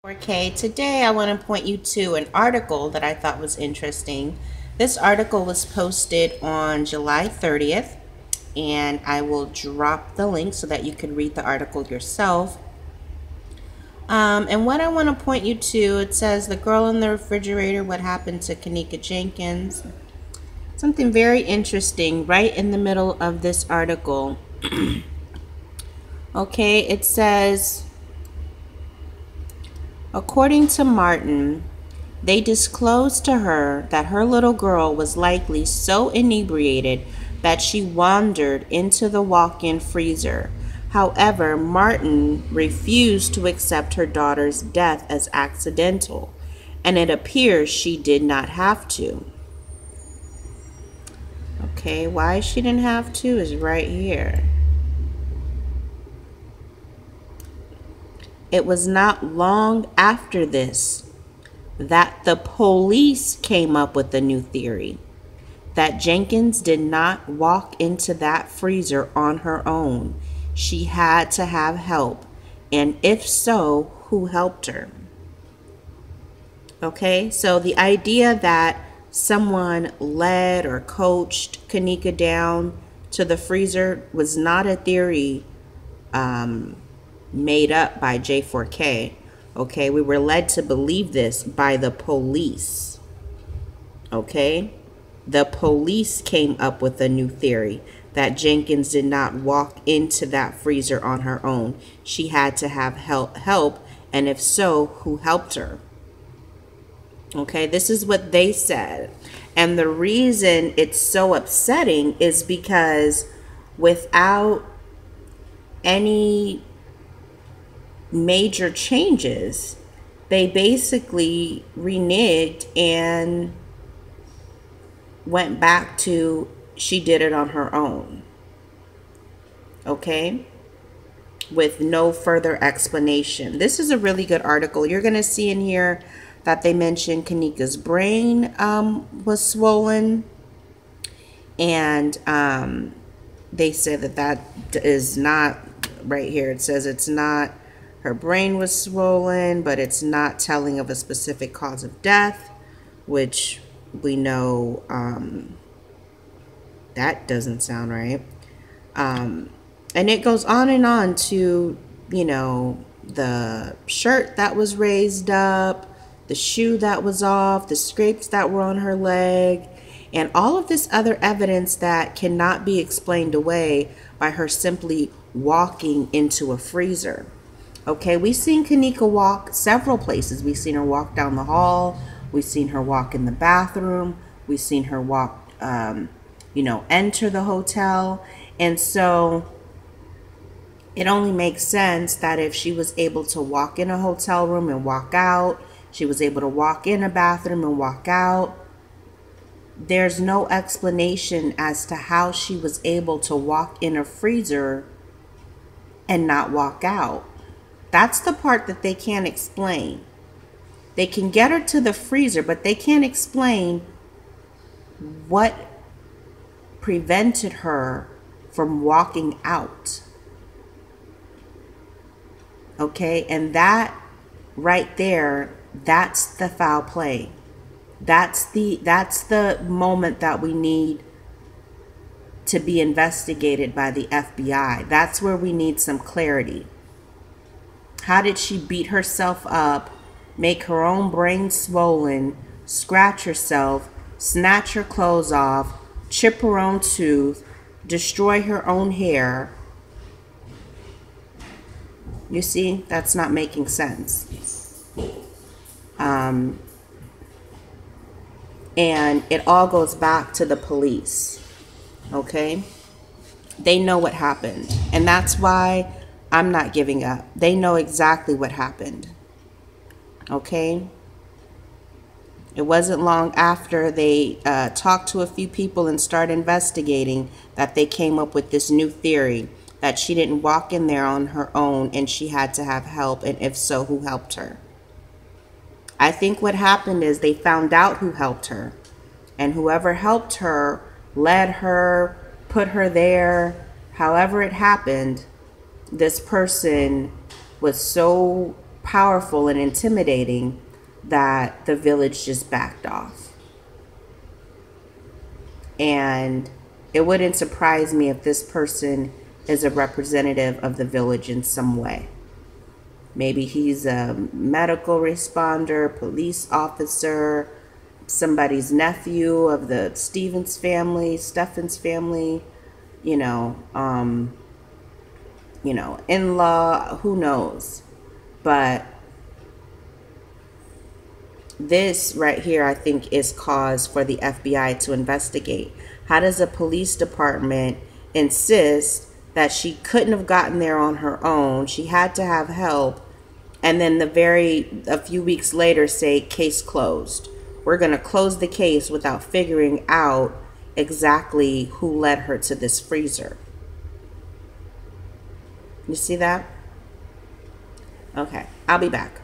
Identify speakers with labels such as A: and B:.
A: Okay, today I want to point you to an article that I thought was interesting. This article was posted on July 30th, and I will drop the link so that you can read the article yourself. And what I want to point you to, it says the girl in the refrigerator, what happened to Kenneka Jenkins. Something very interesting right in the middle of this article. Okay, it says, according to Martin, they disclosed to her that her little girl was likely so inebriated that she wandered into the walk-in freezer. However, Martin refused to accept her daughter's death as accidental, and it appears she did not have to. Okay, why she didn't have to is right here. It was not long after this that the police came up with a new theory that Jenkins did not walk into that freezer on her own. She had to have help, and if so, who helped her? Okay, so the idea that someone led or coached Kenneka down to the freezer was not a theory made up by J4K. Okay, we were led to believe this by the police. Okay, the police came up with a new theory that Jenkins did not walk into that freezer on her own. She had to have help, and if so, who helped her? Okay, this is what they said. And the reason it's so upsetting is because without any major changes, they basically reneged and went back to she did it on her own. Okay, with no further explanation. This is a really good article. You're going to see in here that they mentioned Kenneka's brain was swollen, and they said that is not right here. It says it's not her brain was swollen, but it's not telling of a specific cause of death, which we know that doesn't sound right. And it goes on and on to, you know, the shirt that was raised up, the shoe that was off, the scrapes that were on her leg, and all of this other evidence that cannot be explained away by her simply walking into a freezer. Okay, we've seen Kenneka walk several places. We've seen her walk down the hall. We've seen her walk in the bathroom. We've seen her walk, enter the hotel. And so it only makes sense that if she was able to walk in a hotel room and walk out, she was able to walk in a bathroom and walk out, there's no explanation as to how she was able to walk in a freezer and not walk out. That's the part that they can't explain. They can get her to the freezer, but they can't explain what prevented her from walking out. Okay, and that right there, that's the foul play. That's the moment that we need to be investigated by the FBI. That's where we need some clarity. How did she beat herself up, make her own brain swollen, scratch herself, snatch her clothes off, chip her own tooth, destroy her own hair? You see, that's not making sense. And it all goes back to the police. Okay? They know what happened. And that's why I'm not giving up. They know exactly what happened. Okay? It wasn't long after they talked to a few people and started investigating that they came up with this new theory that she didn't walk in there on her own and she had to have help, and if so, who helped her? I think what happened is they found out who helped her, and whoever helped her, led her, put her there, however it happened, this person was so powerful and intimidating that the village just backed off. And it wouldn't surprise me if this person is a representative of the village in some way. Maybe he's a medical responder, police officer, somebody's nephew of the Stephens family, in-law, who knows. But this right here, I think, is cause for the FBI to investigate. How does a police department insist that she couldn't have gotten there on her own? She had to have help. And then a few weeks later say, case closed. We're going to close the case without figuring out exactly who led her to this freezer. You see that? Okay, I'll be back.